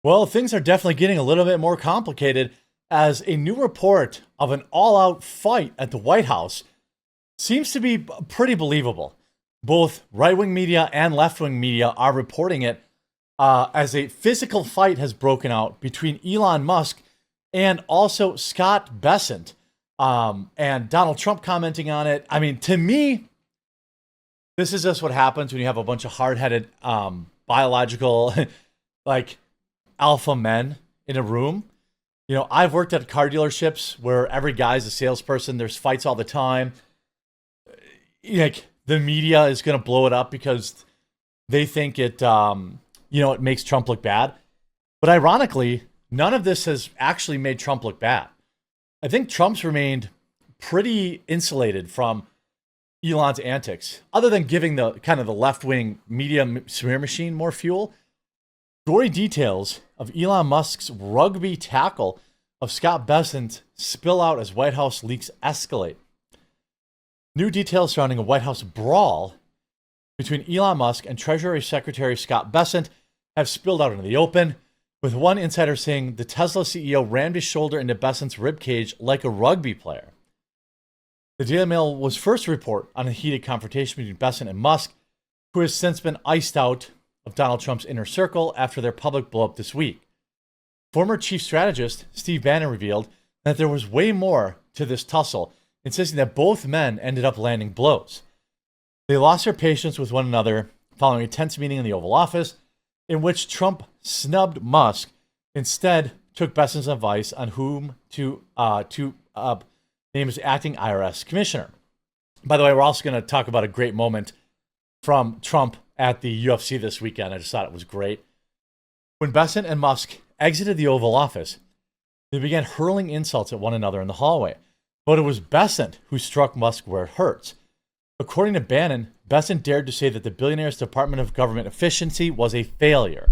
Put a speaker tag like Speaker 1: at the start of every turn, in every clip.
Speaker 1: Well, things are definitely getting a little bit more complicated as a new report of an all out fight at the White House seems to be pretty believable. Both right wing media and left wing media are reporting it as a physical fight has broken out between Elon Musk and also Scott Bessent. And Donald Trump commenting on it. I mean, to me, this is just what happens when you have a bunch of hard headed biological, like alpha men in a room. You know, I've worked at car dealerships where every guy's a salesperson. There's fights all the time. Like the media is going to blow it up because they think it makes Trump look bad. But ironically, none of this has actually made Trump look bad. I think Trump's remained pretty insulated from Elon's antics, other than giving the kind of the left wing media smear machine more fuel. Gory details of Elon Musk's rugby tackle of Scott Bessent spill out as White House leaks escalate. New details surrounding a White House brawl between Elon Musk and Treasury Secretary Scott Bessent have spilled out into the open, with one insider saying the Tesla CEO rammed his shoulder into Bessent's ribcage like a rugby player. The Daily Mail was first to report on a heated confrontation between Bessent and Musk, who has since been iced out of Donald Trump's inner circle after their public blow-up this week. Former chief strategist Steve Bannon revealed that there was way more to this tussle, insisting that both men ended up landing blows. They lost their patience with one another following a tense meeting in the Oval Office, in which Trump snubbed Musk, instead took Bessent's advice on whom to name as acting IRS commissioner. By the way, we're also going to talk about a great moment from Trump at the UFC this weekend. I just thought it was great. When Bessent and Musk exited the Oval Office, they began hurling insults at one another in the hallway. But it was Bessent who struck Musk where it hurts. According to Bannon, Bessent dared to say that the billionaire's Department of Government Efficiency was a failure,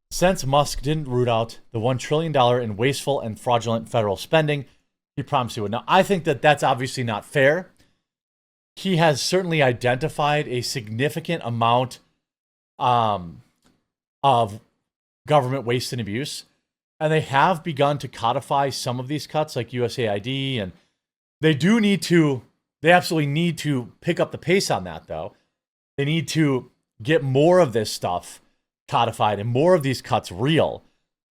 Speaker 1: since Musk didn't root out the $1 trillion in wasteful and fraudulent federal spending he promised he would. Now, I think that that's obviously not fair. He has certainly identified a significant amount of government waste and abuse, and they have begun to codify some of these cuts, like USAID, and they absolutely need to pick up the pace on that, though. They need to get more of this stuff codified and more of these cuts real.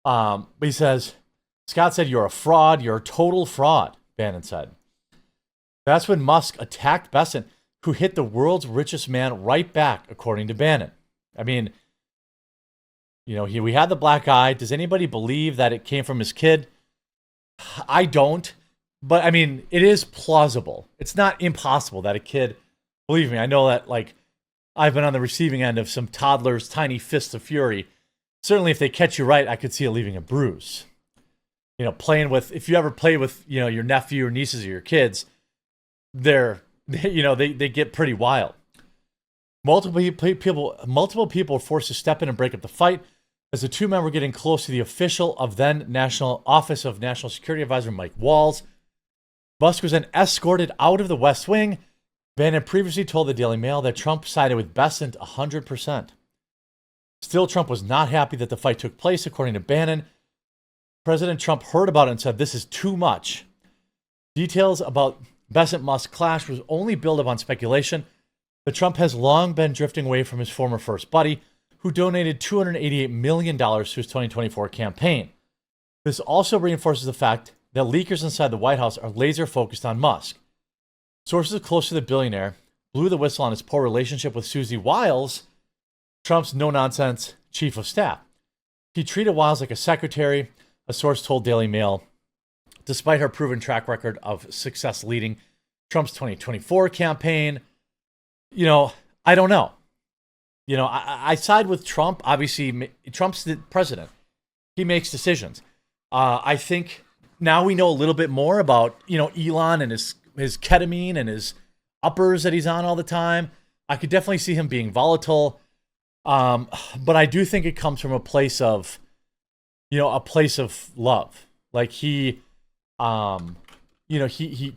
Speaker 1: But he says, Scott said, "You're a fraud. You're a total fraud," Bannon said. That's when Musk attacked Bessent, who hit the world's richest man right back, according to Bannon. I mean, we had the black eye. Does anybody believe that it came from his kid? I don't. But I mean, it is plausible. It's not impossible that a kid, believe me, I know that, like, I've been on the receiving end of some toddlers' tiny fists of fury. Certainly, if they catch you right, I could see it leaving a bruise. If you ever play with, your nephew or nieces or your kids, they get pretty wild. Multiple people were forced to step in and break up the fight as the two men were getting close to the official of then National Office of National Security Advisor Mike Walls. Musk was then escorted out of the West Wing. Bannon previously told the Daily Mail that Trump sided with Bessent 100%. Still, Trump was not happy that the fight took place, according to Bannon. President Trump heard about it and said, "This is too much." Details about Bessent-Musk clash was only built upon speculation, but Trump has long been drifting away from his former first buddy, who donated $288 million to his 2024 campaign. This also reinforces the fact that leakers inside the White House are laser focused on Musk. Sources close to the billionaire blew the whistle on his poor relationship with Susie Wiles, Trump's no-nonsense chief of staff. He treated Wiles like a secretary, a source told Daily Mail, despite her proven track record of success leading Trump's 2024 campaign. I don't know. I side with Trump. Obviously, Trump's the president. He makes decisions. I think now we know a little bit more about, Elon and his ketamine and his uppers that he's on all the time. I could definitely see him being volatile. But I do think it comes from a place of love. Like he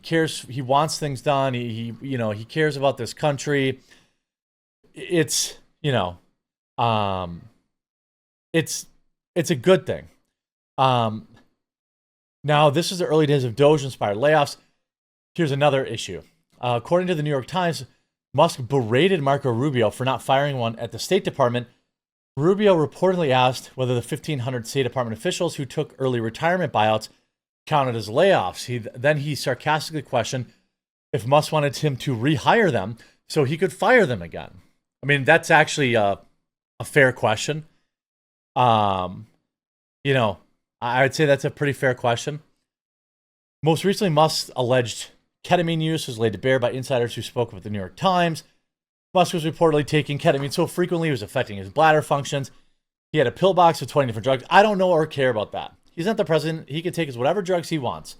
Speaker 1: cares, he wants things done. He cares about this country. It's it's a good thing. Now, this is the early days of Doge-inspired layoffs. Here's another issue. According to the New York Times, Musk berated Marco Rubio for not firing one at the State Department. Rubio reportedly asked whether the 1,500 State Department officials who took early retirement buyouts counted as layoffs. Then he sarcastically questioned if Musk wanted him to rehire them so he could fire them again. I mean, that's actually a fair question. You know, I would say that's a pretty fair question. Most recently, Musk's alleged ketamine use was laid to bear by insiders who spoke with the New York Times. Musk was reportedly taking ketamine so frequently it was affecting his bladder functions. He had a pill box of 20 different drugs. I don't know or care about that. He's not the president. He can take his whatever drugs he wants.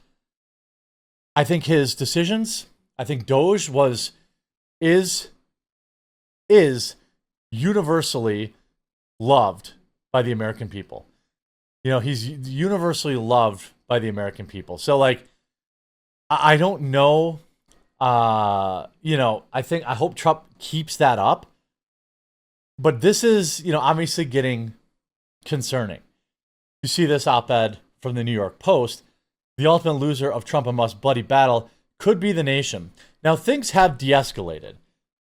Speaker 1: I think his decisions, I think Doge is universally loved by the American people. You know, he's universally loved by the American people. So, like, I don't know. You know, I hope Trump keeps that up. But this is, you know, obviously getting concerning. You see this op-ed from the New York Post. The ultimate loser of Trump and Musk's bloody battle could be the nation. Now, things have de-escalated.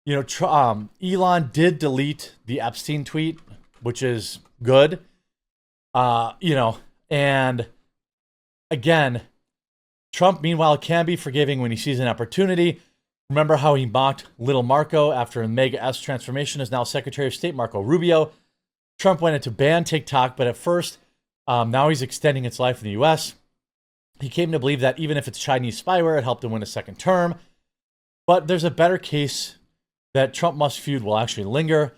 Speaker 1: You know, Elon did delete the Epstein tweet, which is good. You know, and again, Trump, meanwhile, can be forgiving when he sees an opportunity. Remember how he mocked little Marco after a mega-S transformation is now Secretary of State Marco Rubio. Trump wanted to ban TikTok, but at first, now he's extending its life in the U.S. He came to believe that even if it's Chinese spyware, it helped him win a second term. But there's a better case that Trump-Musk feud will actually linger.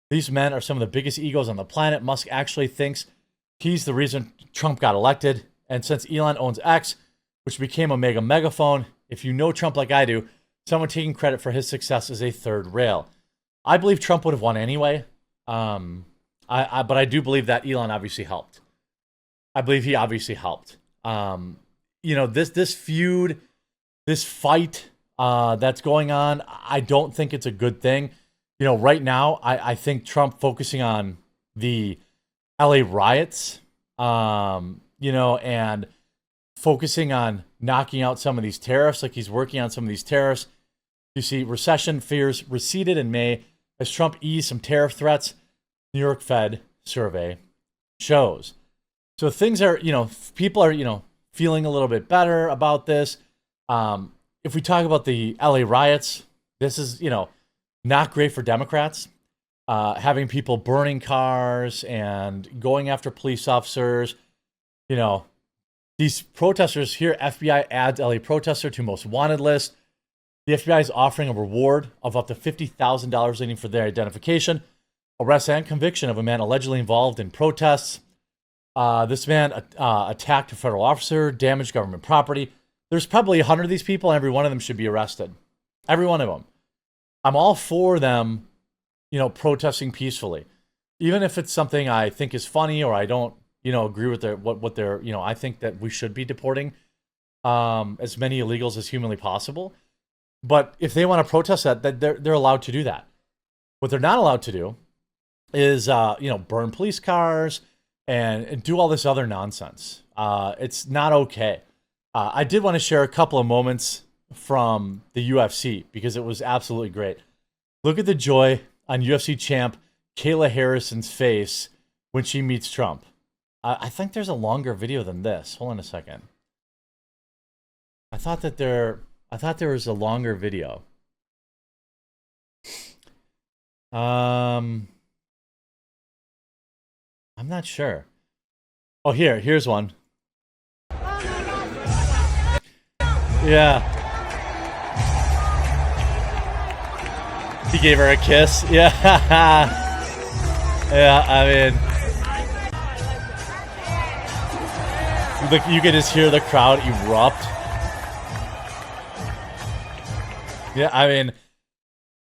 Speaker 1: These men are some of the biggest egos on the planet. Musk actually thinks he's the reason Trump got elected. And since Elon owns X, which became a megaphone, if you know Trump like I do, someone taking credit for his success is a third rail. I believe Trump would have won anyway. But I do believe that Elon obviously helped. I believe he obviously helped. You know, this feud, this fight that's going on, I don't think it's a good thing. You know, right now, I think Trump focusing on the LA riots, you know, and focusing on knocking out some of these tariffs, like he's working on some of these tariffs. You see recession fears receded in May as Trump eased some tariff threats, New York Fed survey shows. So things are, you know, people are, you know, feeling a little bit better about this. If we talk about the LA riots, this is, you know, not great for Democrats. Having people burning cars and going after police officers, you know, these protesters here, FBI adds LA protester to most wanted list. The FBI is offering a reward of up to $50,000 leading for their identification, arrest, and conviction of a man allegedly involved in protests. This man attacked a federal officer, damaged government property. There's probably 100 of these people, and every one of them should be arrested. Every one of them. I'm all for them, you know, protesting peacefully. Even if it's something I think is funny or I don't, you know, agree with what they're, you know, I think that we should be deporting as many illegals as humanly possible. But if they want to protest that they're allowed to do that. What they're not allowed to do is, you know, burn police cars and do all this other nonsense. It's not okay. I did want to share a couple of moments from the UFC because it was absolutely great. Look at the joy on UFC champ Kayla Harrison's face when she meets Trump. I think there's a longer video than this. Hold on a second. I thought there was a longer video. I'm not sure. Oh, here's one. Yeah. He gave her a kiss. Yeah. Yeah, I mean, you can just hear the crowd erupt. Yeah, I mean,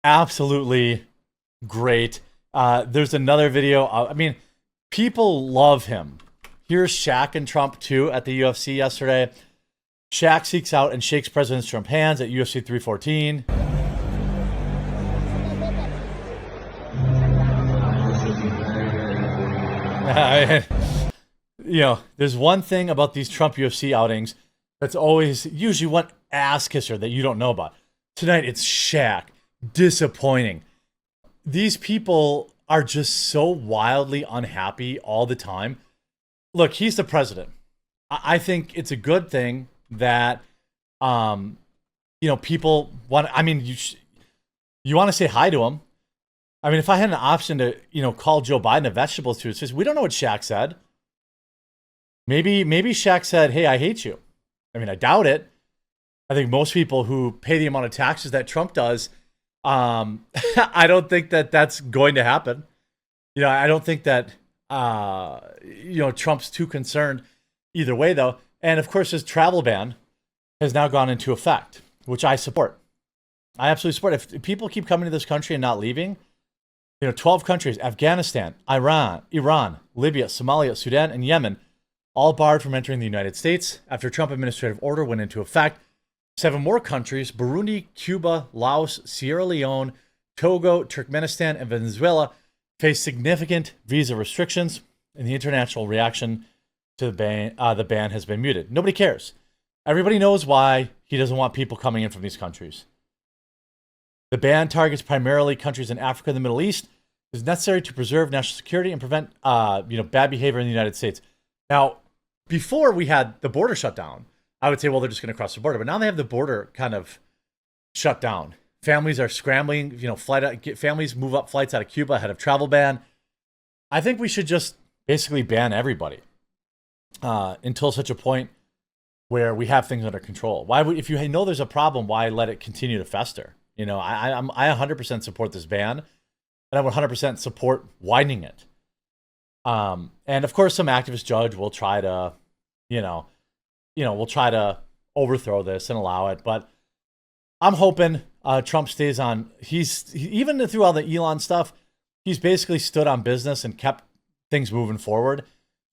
Speaker 1: absolutely great. There's another video. I mean, people love him. Here's Shaq and Trump, too, at the UFC yesterday. Shaq seeks out and shakes President Trump's hands at UFC 314. there's one thing about these Trump UFC outings that's always usually one ass kisser that you don't know about. Tonight, it's Shaq. Disappointing. These people are just so wildly unhappy all the time. Look, he's the president. I think it's a good thing that, people want. I mean, you want to say hi to him. I mean, if I had an option to, call Joe Biden a vegetable to his face, we don't know what Shaq said. Maybe Shaq said, "Hey, I hate you." I mean, I doubt it. I think most people who pay the amount of taxes that Trump does, I don't think that that's going to happen. I don't think that, Trump's too concerned either way, though. And of course, his travel ban has now gone into effect, which I support. I absolutely support. If people keep coming to this country and not leaving, 12 countries, Afghanistan, Iran, Libya, Somalia, Sudan, and Yemen, all barred from entering the United States after Trump administrative order went into effect. 7 more countries, Burundi, Cuba, Laos, Sierra Leone, Togo, Turkmenistan, and Venezuela, face significant visa restrictions, and the international reaction to the ban has been muted. Nobody cares. Everybody knows why he doesn't want people coming in from these countries. The ban targets primarily countries in Africa and the Middle East. It is necessary to preserve national security and prevent bad behavior in the United States. Now, before we had the border shut down, I would say, well, they're just going to cross the border. But now they have the border kind of shut down. Families are scrambling. Families move up flights out of Cuba ahead of travel ban. I think we should just basically ban everybody until such a point where we have things under control. If you know there's a problem, why let it continue to fester? I 100% support this ban, and I 100% support widening it. And of course, some activist judge will try to, we'll try to overthrow this and allow it. But I'm hoping Trump stays on. Even through all the Elon stuff, he's basically stood on business and kept things moving forward.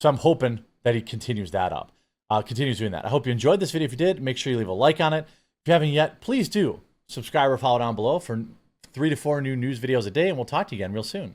Speaker 1: So I'm hoping that he continues that up, continues doing that. I hope you enjoyed this video. If you did, make sure you leave a like on it. If you haven't yet, please do subscribe or follow down below for 3 to 4 new news videos a day, and we'll talk to you again real soon.